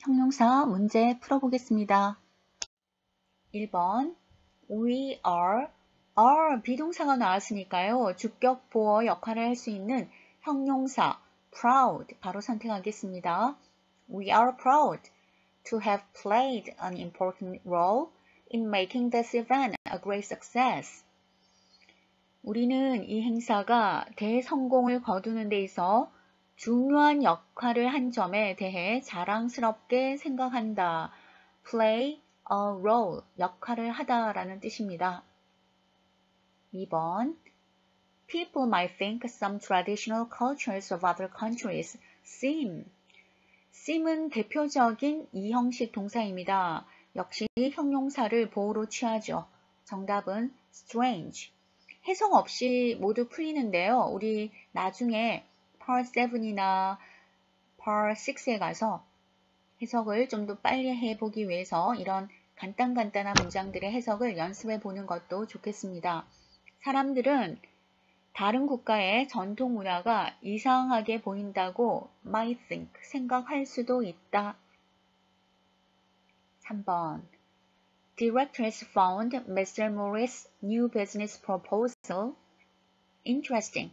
형용사 문제 풀어보겠습니다. 1번 We are 비동사가 나왔으니까요. 주격 보어 역할을 할 수 있는 형용사 proud 바로 선택하겠습니다. We are proud to have played an important role in making this event a great success. 우리는 이 행사가 대성공을 거두는 데 있어 중요한 역할을 한 점에 대해 자랑스럽게 생각한다. play a role, 역할을 하다라는 뜻입니다. 2번 People might think some traditional cultures of other countries seem은 대표적인 이형식 동사입니다. 역시 형용사를 보호로 취하죠. 정답은 strange. 해석 없이 모두 풀리는데요. 우리 나중에 Part 7이나 Part 6에 가서 해석을 좀 더 빨리 해보기 위해서 이런 간단한 문장들의 해석을 연습해 보는 것도 좋겠습니다. 사람들은 다른 국가의 전통 문화가 이상하게 보인다고 might think, 생각할 수도 있다. 3번 Directors found Mr. Morris' new business proposal interesting.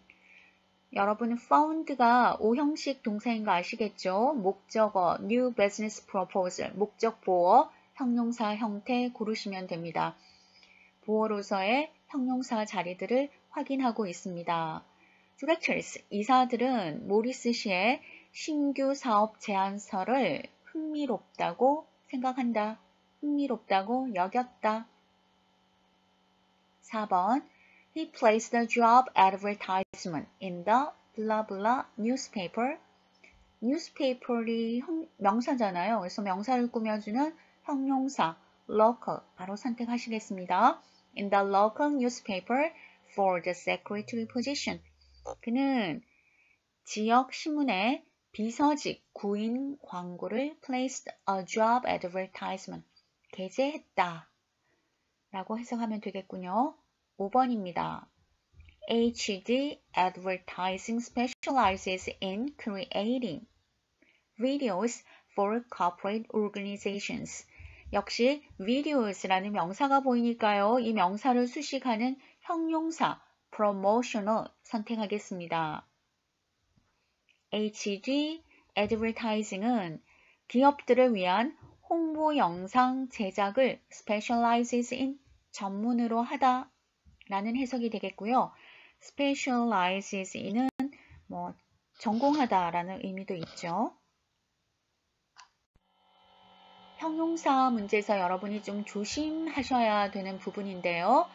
여러분 found가 오형식 동사인 거 아시겠죠? 목적어 new business proposal, 목적 보어, 형용사 형태 고르시면 됩니다. 보어로서의 형용사 자리들을 확인하고 있습니다. Directors, 이사들은 모리스 씨의 신규 사업 제안서를 흥미롭다고 생각한다. 흥미롭다고 여겼다. 4번 He placed the job advertisement in the blah blah newspaper. newspaper이 명사잖아요. 그래서 명사를 꾸며주는 형용사 local 바로 선택하시겠습니다. In the local newspaper for the secretary position. 그는 지역 신문에 비서직 구인 광고를 placed a job advertisement. 게재했다. 라고 해석하면 되겠군요. 5번입니다. HD Advertising specializes in creating videos for corporate organizations. 역시 videos라는 명사가 보이니까요. 이 명사를 수식하는 형용사 promotional 선택하겠습니다. HD Advertising은 기업들을 위한 홍보 영상 제작을 specializes in 전문으로 하다 라는 해석이 되겠고요. specializes in은 전공하다 라는 의미도 있죠. 형용사 문제에서 여러분이 좀 조심하셔야 되는 부분인데요.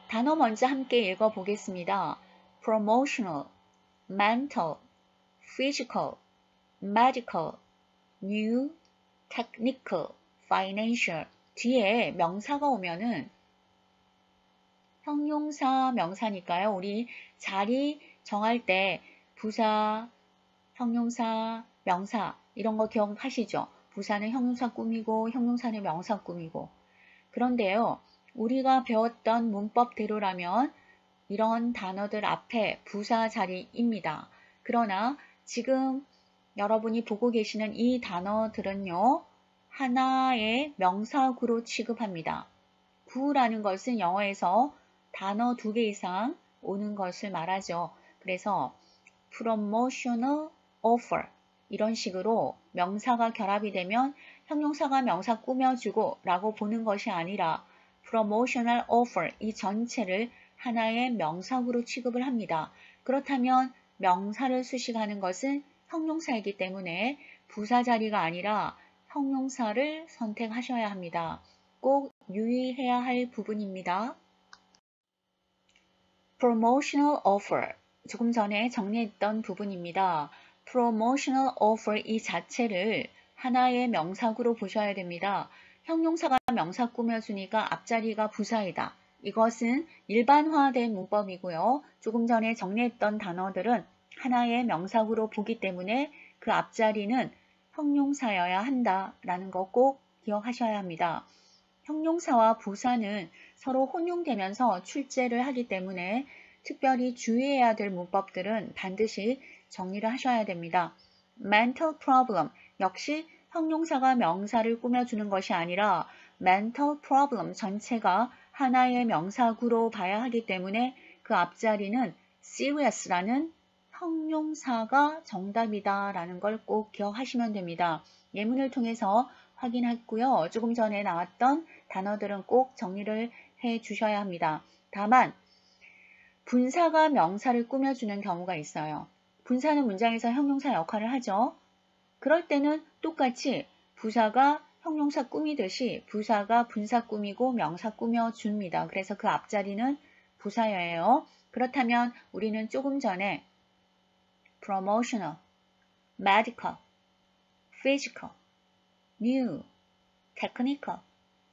단어 먼저 함께 읽어보겠습니다. promotional, mental, physical, medical, new, technical, financial 뒤에 명사가 오면은 형용사 명사니까요. 우리 자리 정할 때 부사, 형용사, 명사 이런 거 기억하시죠? 부사는 형용사 꾸미고 형용사는 명사 꾸미고. 그런데요. 우리가 배웠던 문법대로라면 이런 단어들 앞에 부사 자리입니다. 그러나 지금 여러분이 보고 계시는 이 단어들은요. 하나의 명사구로 취급합니다. 구라는 것은 영어에서 단어 2개 이상 오는 것을 말하죠. 그래서 promotional offer 이런 식으로 명사가 결합이 되면 형용사가 명사 꾸며주고 라고 보는 것이 아니라 promotional offer 이 전체를 하나의 명사구로 취급을 합니다. 그렇다면 명사를 수식하는 것은 형용사이기 때문에 부사 자리가 아니라 형용사를 선택하셔야 합니다. 꼭 유의해야 할 부분입니다. promotional offer 조금 전에 정리했던 부분입니다. promotional offer 이 자체를 하나의 명사구로 보셔야 됩니다. 형용사가 명사 꾸며주니까 앞자리가 부사이다. 이것은 일반화된 문법이고요. 조금 전에 정리했던 단어들은 하나의 명사구로 보기 때문에 그 앞자리는 형용사여야 한다라는 거 꼭 기억하셔야 합니다. 형용사와 부사는 서로 혼용되면서 출제를 하기 때문에 특별히 주의해야 될 문법들은 반드시 정리를 하셔야 됩니다. mental problem 역시 형용사가 명사를 꾸며주는 것이 아니라 mental problem 전체가 하나의 명사구로 봐야 하기 때문에 그 앞자리는 serious라는 형용사가 정답이다라는 걸 꼭 기억하시면 됩니다. 예문을 통해서 확인했고요. 조금 전에 나왔던 단어들은 꼭 정리를 해 주셔야 합니다. 다만 분사가 명사를 꾸며주는 경우가 있어요. 분사는 문장에서 형용사 역할을 하죠. 그럴 때는 똑같이 부사가 형용사 꾸미듯이 부사가 분사 꾸미고 명사 꾸며줍니다. 그래서 그 앞자리는 부사예요. 그렇다면 우리는 조금 전에 promotional, medical, physical, new, technical,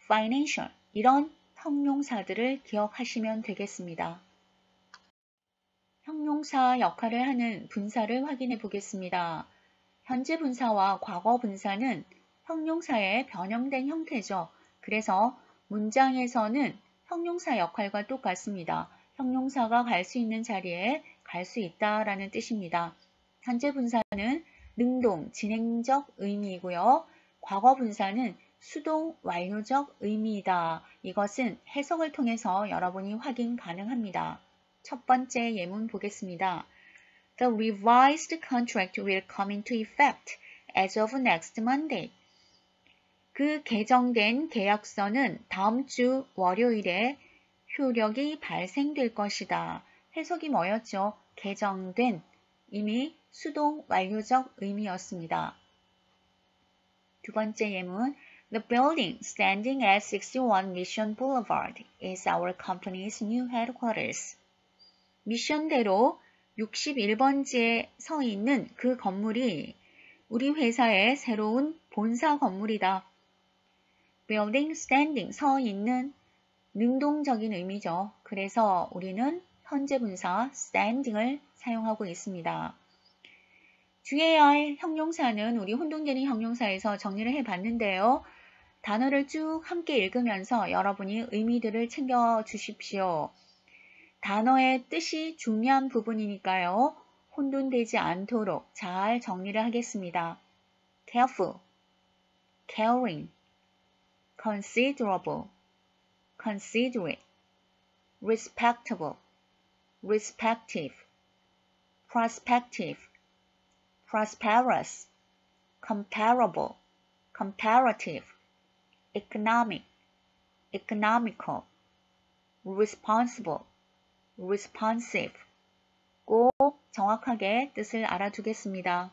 financial 이런 형용사들을 기억하시면 되겠습니다. 형용사 역할을 하는 분사를 확인해 보겠습니다. 현재 분사와 과거 분사는 형용사의 변형된 형태죠. 그래서 문장에서는 형용사 역할과 똑같습니다. 형용사가 갈 수 있는 자리에 갈 수 있다라는 뜻입니다. 현재 분사는 능동, 진행적 의미이고요. 과거 분사는 수동, 완료적 의미이다. 이것은 해석을 통해서 여러분이 확인 가능합니다. 첫 번째 예문 보겠습니다. The revised contract will come into effect as of next Monday. 그 개정된 계약서는 다음 주 월요일에 효력이 발생될 것이다. 해석이 뭐였죠? 개정된, 이미 수동 완료적 의미였습니다. 두 번째 예문. The building standing at 61 Mission Boulevard is our company's new headquarters. 미션대로 61번지에 서 있는 그 건물이 우리 회사의 새로운 본사 건물이다. Building, standing, 서 있는 능동적인 의미죠. 그래서 우리는 현재 분사 standing을 사용하고 있습니다. 주의해야 할 형용사는 우리 혼동되는 형용사에서 정리를 해봤는데요. 단어를 쭉 함께 읽으면서 여러분이 의미들을 챙겨 주십시오. 단어의 뜻이 중요한 부분이니까요. 혼돈되지 않도록 잘 정리를 하겠습니다. careful, caring, considerable, considerate, respectable, respective, prospective, prosperous, comparable, comparative, economic, economical, responsible, responsive. 꼭 정확하게 뜻을 알아두겠습니다.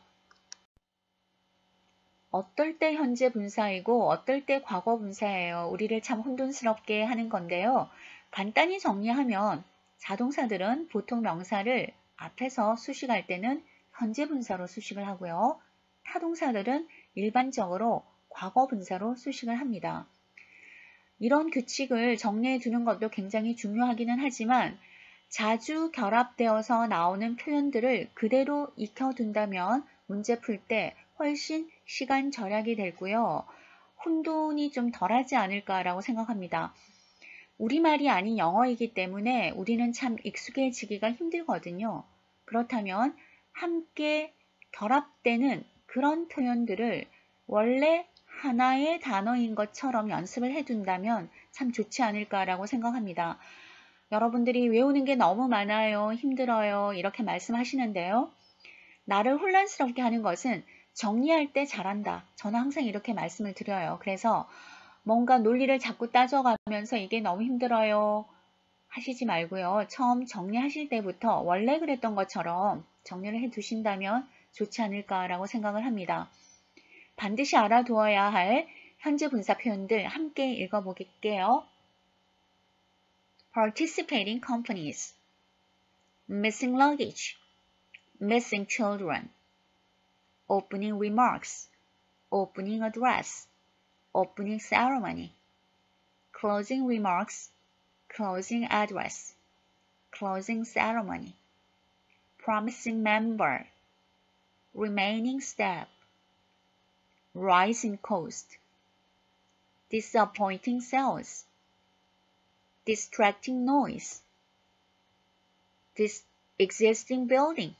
어떨 때 현재 분사이고 어떨 때 과거 분사예요. 우리를 참 혼돈스럽게 하는 건데요. 간단히 정리하면 자동사들은 보통 명사를 앞에서 수식할 때는 현재 분사로 수식을 하고요. 타동사들은 일반적으로 과거 분사로 수식을 합니다. 이런 규칙을 정리해 두는 것도 굉장히 중요하기는 하지만 자주 결합되어서 나오는 표현들을 그대로 익혀둔다면 문제 풀 때 훨씬 시간 절약이 되고요. 혼돈이 좀 덜하지 않을까라고 생각합니다. 우리말이 아닌 영어이기 때문에 우리는 참 익숙해지기가 힘들거든요. 그렇다면 함께 결합되는 그런 표현들을 원래 하나의 단어인 것처럼 연습을 해둔다면 참 좋지 않을까라고 생각합니다. 여러분들이 외우는 게 너무 많아요, 힘들어요 이렇게 말씀하시는데요. 나를 혼란스럽게 하는 것은 정리할 때 잘한다. 저는 항상 이렇게 말씀을 드려요. 그래서 뭔가 논리를 자꾸 따져가면서 이게 너무 힘들어요 하시지 말고요. 처음 정리하실 때부터 원래 그랬던 것처럼 정리를 해 두신다면 좋지 않을까라고 생각을 합니다. 반드시 알아두어야 할 현재 분사 표현들 함께 읽어보게요. Participating companies, missing luggage, missing children, opening remarks, opening address, opening ceremony, closing remarks, closing address, closing ceremony, promising member, remaining step, rising cost, disappointing sales, distracting noise, existing building,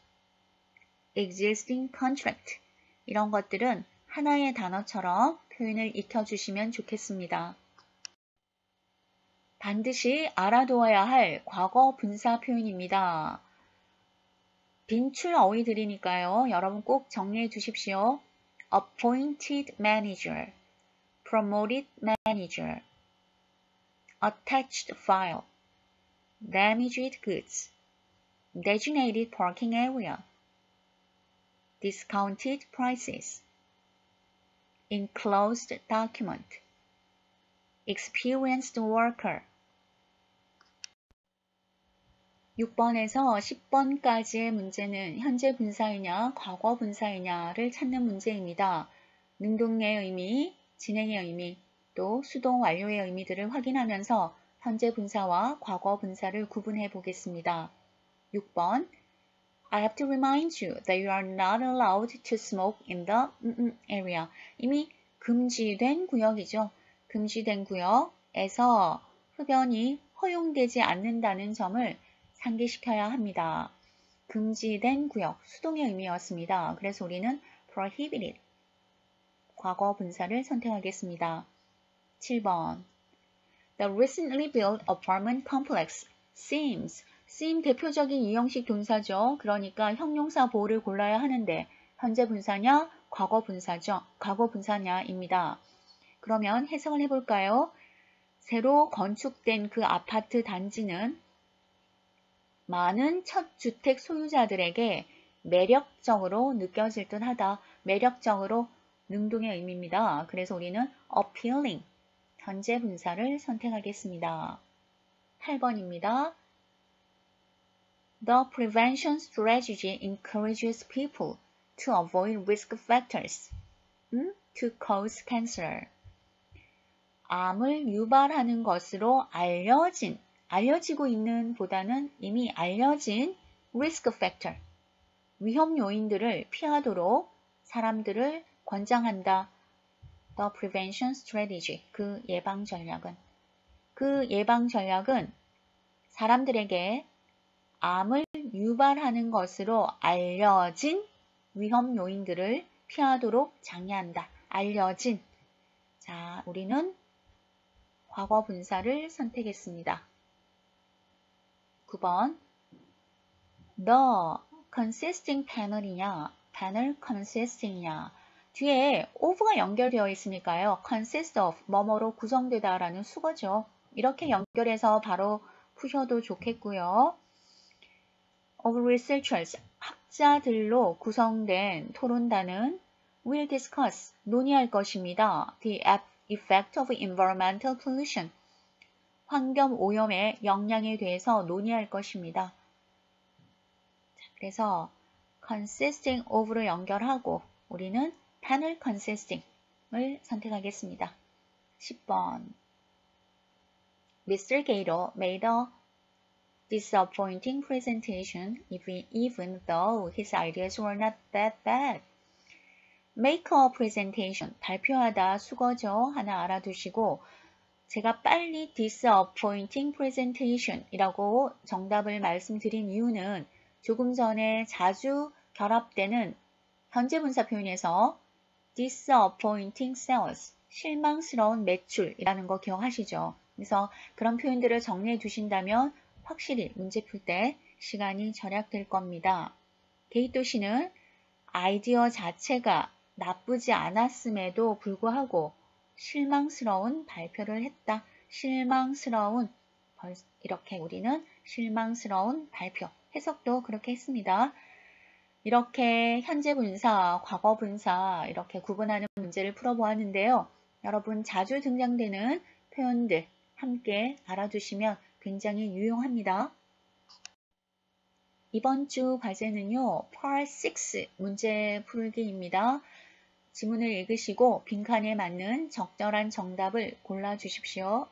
existing contract 이런 것들은 하나의 단어처럼 표현을 익혀주시면 좋겠습니다. 반드시 알아두어야 할 과거 분사 표현입니다. 빈출 어휘들이니까요. 여러분 꼭 정리해 주십시오. appointed manager, promoted manager, attached file, damaged goods, designated parking area, discounted prices, enclosed document, experienced worker. 6번에서 10번까지의 문제는 현재 분사이냐, 과거 분사이냐를 찾는 문제입니다. 능동의 의미, 진행의 의미, 또 수동 완료의 의미들을 확인하면서 현재 분사와 과거 분사를 구분해 보겠습니다. 6번 I have to remind you that you are not allowed to smoke in the area. 이미 금지된 구역이죠. 금지된 구역에서 흡연이 허용되지 않는다는 점을 상기시켜야 합니다. 금지된 구역, 수동의 의미였습니다. 그래서 우리는 prohibited, 과거 분사를 선택하겠습니다. 7번 The recently built apartment complex seems 대표적인 이형식 동사죠. 그러니까 형용사 보호를 골라야 하는데 현재 분사냐, 과거 분사죠. 과거 분사냐입니다. 그러면 해석을 해볼까요? 새로 건축된 그 아파트 단지는 많은 첫 주택 소유자들에게 매력적으로 느껴질 듯 하다. 매력적으로 능동의 의미입니다. 그래서 우리는 appealing, 현재 분사를 선택하겠습니다. 8번입니다. The prevention strategy encourages people to avoid risk factors to cause cancer. 암을 유발하는 것으로 알려지고 있는 보다는 이미 알려진 risk factor, 위험 요인들을 피하도록 사람들을 권장한다. The prevention strategy, 그 예방 전략은 사람들에게 암을 유발하는 것으로 알려진 위험 요인들을 피하도록 장려한다. 알려진. 자, 우리는 과거 분사를 선택했습니다. 9번 The consisting panel이냐, panel consisting이냐. 뒤에 of가 연결되어 있으니까요. consist of, 뭐뭐로 구성되다 라는 수거죠. 이렇게 연결해서 바로 푸셔도 좋겠고요. of researchers, 학자들로 구성된 토론단은 will discuss, 논의할 것입니다. The effect of environmental pollution, 환경 오염의 영향에 대해서 논의할 것입니다. 그래서 consisting of로 연결하고 우리는 panel consisting을 선택하겠습니다. 10번 Mr. Gator made a disappointing presentation even though his ideas were not that bad. Make a presentation, 발표하다, 수거죠. 하나 알아두시고 제가 빨리 disappointing presentation 이라고 정답을 말씀드린 이유는 조금 전에 자주 결합되는 현재 분사 표현에서 disappointing sales, 실망스러운 매출이라는 거 기억하시죠? 그래서 그런 표현들을 정리해 두신다면 확실히 문제 풀 때 시간이 절약될 겁니다. 게이토 씨는 아이디어 자체가 나쁘지 않았음에도 불구하고 실망스러운 발표를 했다. 실망스러운, 이렇게 우리는 실망스러운 발표, 해석도 그렇게 했습니다. 이렇게 현재 분사, 과거 분사 이렇게 구분하는 문제를 풀어보았는데요. 여러분 자주 등장되는 표현들 함께 알아두시면 굉장히 유용합니다. 이번 주 과제는요. Part 6 문제 풀기입니다. 지문을 읽으시고 빈칸에 맞는 적절한 정답을 골라주십시오.